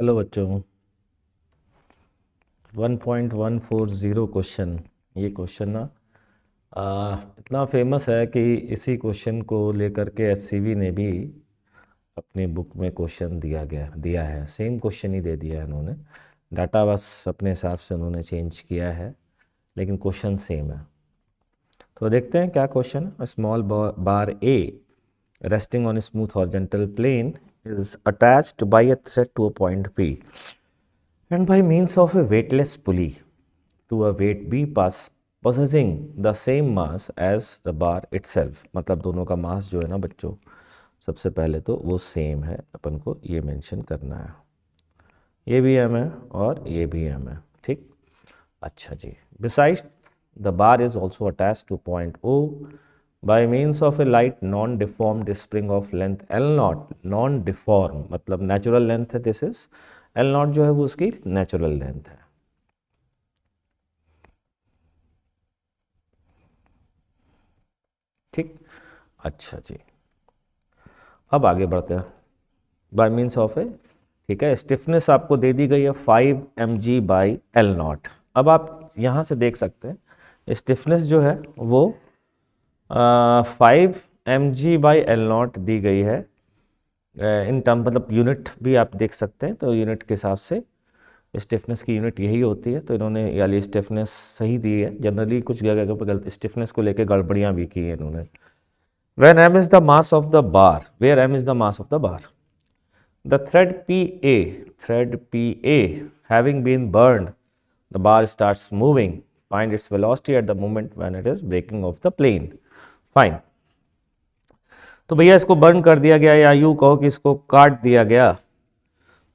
Hello बच्चों, 1.140 question. ये question ना इतना फेमस है कि इसी क्वेश्चन को लेकर के एससीबी ने भी अपनी बुक में क्वेश्चन दिया है। सेम क्वेश्चन ही दे दिया है उन्होंने, डाटा बस अपने हिसाब से उन्होंने चेंज किया है, लेकिन क्वेश्चन सेम है। तो देखते हैं क्या क्वेश्चन है। Small bar A resting on a smooth horizontal plane is attached by a thread to a point P, and by means of a weightless pulley to a weight B possessing the same mass as the bar itself। मतलब दोनों का मास जो है ना बच्चों, सबसे पहले तो वो सेम है, अपन को ये मेंशन करना है। ये भी एम है और ये भी एम है, ठीक। अच्छा जी, besides the bar is also attach to point O by means of a light non-deformed spring of length L0। non-deformed मतलब natural length है, दिस इज L0 जो है वो उसकी natural length है। ठीक, अच्छा जी, अब आगे बढ़ते हैं। बाय मीन्स ऑफ ए, ठीक है, स्टिफनेस आपको दे दी गई है 5 mg/L0। अब आप यहाँ से देख सकते हैं स्टिफनेस जो है वो 5 mg/L0 दी गई है। इन टर्म मतलब यूनिट भी आप देख सकते हैं, तो यूनिट के हिसाब से स्टिफनेस की यूनिट यही होती है। तो इन्होंने यानी स्टिफनेस सही दी है। जनरली कुछ जगह पर गलत स्टिफनेस को लेके गड़बड़ियाँ भी की है इन्होंने। When m is the mass of the bar, where m is the mass of the bar, the thread PA having been burned, the bar starts moving. Find its velocity at the moment when it is breaking off the plane. Fine. तो भैया इसको burn कर दिया गया, या यूँ कहो कि इसको काट दिया गया,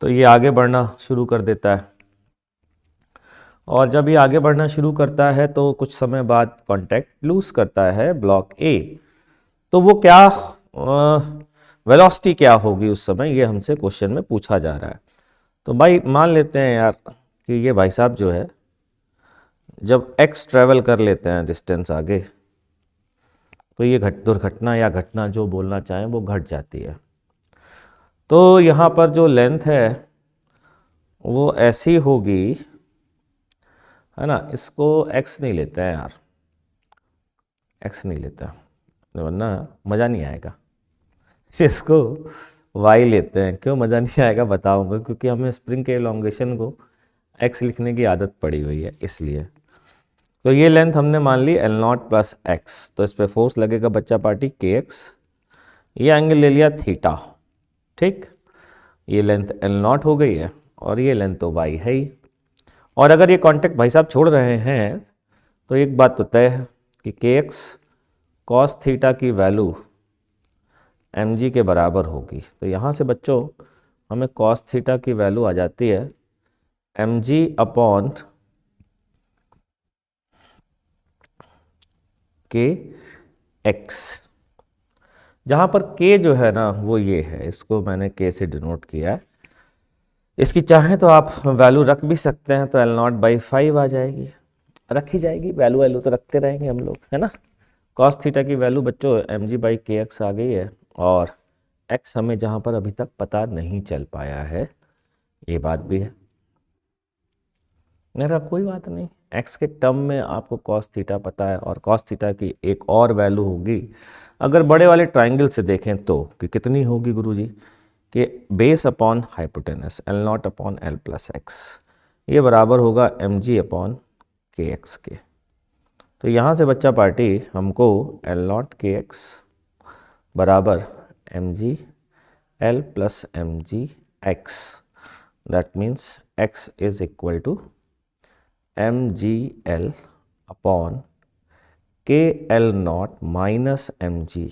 तो ये आगे बढ़ना शुरू कर देता है। और जब ये आगे बढ़ना शुरू करता है तो कुछ समय बाद कांटेक्ट लूज करता है ब्लॉक ए। तो वो क्या वेलोसिटी क्या होगी उस समय, ये हमसे क्वेश्चन में पूछा जा रहा है। तो भाई मान लेते हैं यार कि ये भाई साहब जो है जब x ट्रेवल कर लेते हैं डिस्टेंस आगे, तो ये दुर्घटना या घटना जो बोलना चाहें वो घट जाती है। तो यहाँ पर जो लेंथ है वो ऐसी होगी, है ना। इसको x नहीं लेते हैं यार, x नहीं लेता, वरना मज़ा नहीं आएगा। इसको y लेते हैं। क्यों मज़ा नहीं आएगा बताऊंगा, क्योंकि हमें स्प्रिंग के एलोंगेशन को x लिखने की आदत पड़ी हुई है, इसलिए। तो ये लेंथ हमने मान ली L0 प्लस एक्स, तो इस पर फोर्स लगेगा बच्चा पार्टी kx। ये एंगल ले लिया थीटा, ठीक। ये लेंथ L0 हो गई है और ये लेंथ तो y है ही। और अगर ये कांटेक्ट भाई साहब छोड़ रहे हैं तो एक बात तो तय है कि kx cos थीटा की वैल्यू mg के बराबर होगी। तो यहाँ से बच्चों हमें cos थीटा की वैल्यू आ जाती है mg अपॉन kx, जहाँ पर k जो है ना वो ये है, इसको मैंने k से डिनोट किया है। इसकी चाहें तो आप वैल्यू रख भी सकते हैं, तो L0/5 आ जाएगी, रखी जाएगी। वैल्यू तो रखते रहेंगे हम लोग, है ना। cos थीटा की वैल्यू बच्चों mg/kx आ गई है, और x हमें जहाँ पर अभी तक पता नहीं चल पाया है, ये बात भी है। मेरा कोई बात नहीं, x के टर्म में आपको cos थीटा पता है, और cos थीटा की एक और वैल्यू होगी अगर बड़े वाले ट्राइंगल से देखें तो, कि कितनी होगी गुरुजी, कि base upon hypotenuse L0 upon L plus x, ये बराबर होगा mg अपॉन kx के। तो यहाँ से बच्चा पार्टी हमको L0 kx बराबर mg L plus mg x, that means x is equal to mg L upon KL0 minus mg,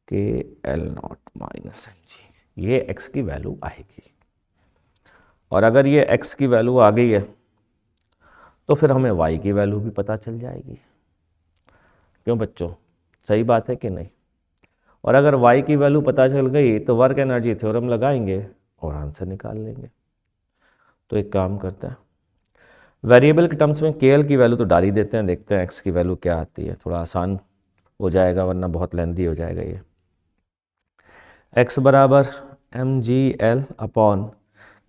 KL0 minus mg, ये x की वैल्यू आएगी। और अगर ये x की वैल्यू आ गई है तो फिर हमें y की वैल्यू भी पता चल जाएगी। क्यों बच्चों, सही बात है कि नहीं। और अगर y की वैल्यू पता चल गई तो वर्क एनर्जी थ्योरम लगाएंगे और आंसर निकाल लेंगे। तो एक काम करते हैं, वेरिएबल के टर्म्स में KL की वैल्यू तो डाल ही देते हैं, देखते हैं x की वैल्यू क्या आती है। थोड़ा आसान हो जाएगा, वरना बहुत लेंथी हो जाएगा ये। x बराबर mg L अपॉन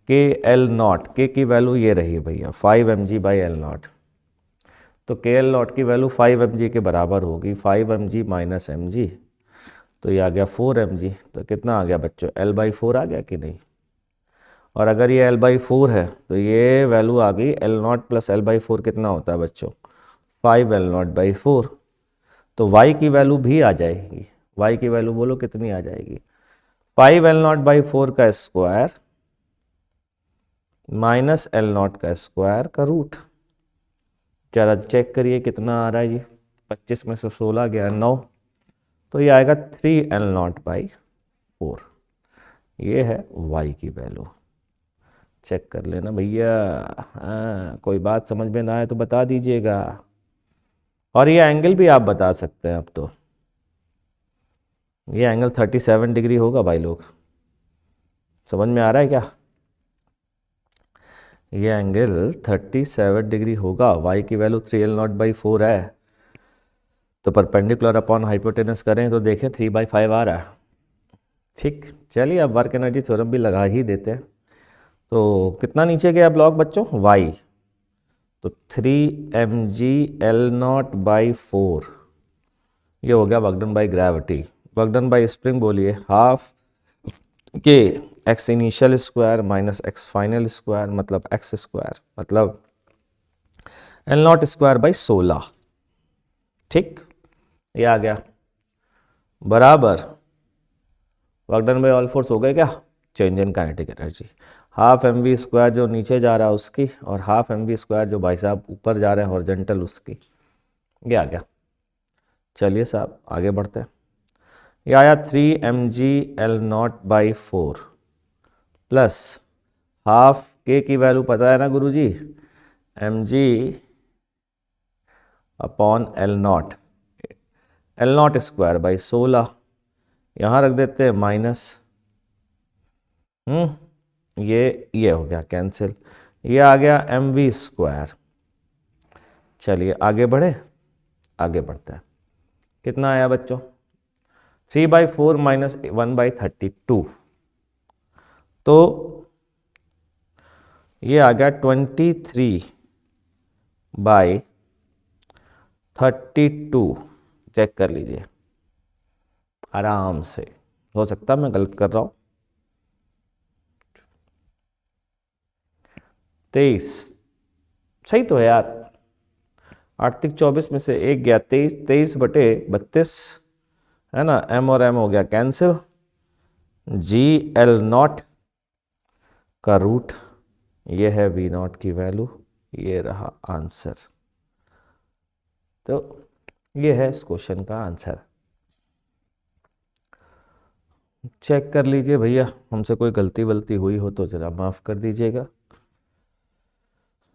के एल नॉट, के की वैल्यू ये रही भैया 5 mg/L0, तो के एल नॉट की वैल्यू 5 mg के बराबर होगी 5 mg माइनस mg, तो ये आ गया 4 mg। तो कितना आ गया बच्चों, L/4 आ गया कि नहीं। और अगर ये L/4 है तो ये वैल्यू आ गई L0 प्लस L/4 कितना होता है बच्चों, 5L0/4। तो y की वैल्यू भी आ जाएगी, y की वैल्यू बोलो कितनी आ जाएगी, 5L0/4 का स्क्वायर माइनस L0 का स्क्वायर का रूट। जरा चेक करिए कितना आ रहा है ये, 25 में से 16 गया 9, तो ये आएगा 3L0/4। ये है y की वैल्यू, चेक कर लेना भैया। हाँ, कोई बात समझ में ना आए तो बता दीजिएगा। और ये एंगल भी आप बता सकते हैं। अब तो ये एंगल 37 डिग्री होगा भाई लोग, समझ में आ रहा है क्या। ये एंगल 37 डिग्री होगा, y की वैल्यू 3L0/4 है, तो परपेंडिकुलर अपॉन हाइपोटेनस करें तो देखें 3/5 आ रहा है। ठीक, चलिए अब वर्क एनर्जी थ्योरम भी लगा ही देते हैं। तो कितना नीचे गया ब्लॉक बच्चों, y, तो 3mg/L0/4 ये हो गया work done by gravity. Work done by spring बोलिए हाफ के x initial square minus x final square मतलब एक्स स्क्वायर मतलब L0²/16। ठीक, ये आ गया बराबर work done by all force हो गए क्या, change in kinetic energy, half mv² जो नीचे जा रहा है उसकी और हाफ mv² जो भाई साहब ऊपर जा रहे हैं हॉरिजॉन्टल उसकी, ये आ गया। चलिए साहब आगे बढ़ते हैं। ये आया 3mg/L0/4 प्लस हाफ के की वैल्यू पता है ना गुरुजी, mg/L0, L0²/16, यहाँ रख देते हैं माइनस, ये हो गया कैंसिल, ये आ गया mv²। चलिए आगे बढ़े, आगे बढ़ते हैं। कितना आया बच्चों, 3/4 माइनस 1/32, तो ये आ गया 23/32। चेक कर लीजिए आराम से, हो सकता है मैं गलत कर रहा हूं। 23 सही तो है यार, 8×24 में से एक गया 23, 23/32 है ना, m और m हो गया कैंसिल, GL0 का रूट, ये है V0 की वैल्यू, ये रहा आंसर। तो ये है इस क्वेश्चन का आंसर। चेक कर लीजिए भैया, हमसे कोई गलती वलती हुई हो तो जरा माफ कर दीजिएगा।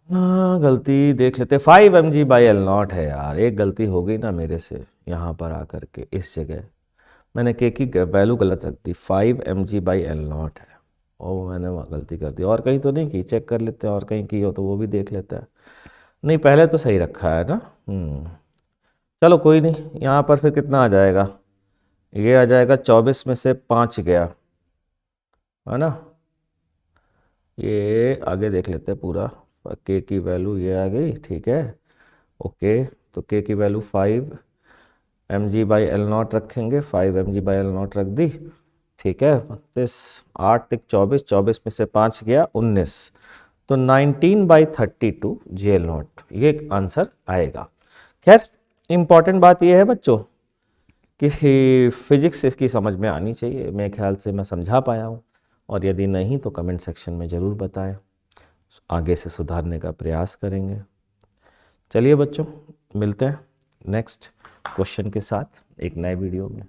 हाँ गलती देख लेते, 5 mg/L0 है यार, एक गलती हो गई ना मेरे से यहाँ पर आकर के, इस जगह मैंने के की वैल्यू गलत रख दी, 5 mg/L0 है और मैंने वहाँ गलती कर दी। और कहीं तो नहीं की, चेक कर लेते हैं और कहीं की हो तो वो भी देख लेते हैं। नहीं पहले तो सही रखा है ना। चलो कोई नहीं, यहाँ पर फिर कितना आ जाएगा, ये आ जाएगा 24 में से 5 गया है ना, ये आगे देख लेते हैं पूरा, के की वैल्यू ये आ गई, ठीक है ओके। तो के की वैल्यू 5 mg/L0 रखेंगे, 5 mg/L0 रख दी, ठीक है। 32 8 × 24, 24 में से 5 गया 19, तो 19/32 GL0 ये आंसर आएगा। खैर इम्पॉर्टेंट बात यह है बच्चों कि फिजिक्स इसकी समझ में आनी चाहिए, मेरे ख्याल से मैं समझा पाया हूँ, और यदि नहीं तो कमेंट सेक्शन में ज़रूर बताएं, आगे से सुधारने का प्रयास करेंगे। चलिए बच्चों मिलते हैं नेक्स्ट क्वेश्चन के साथ एक नए वीडियो में।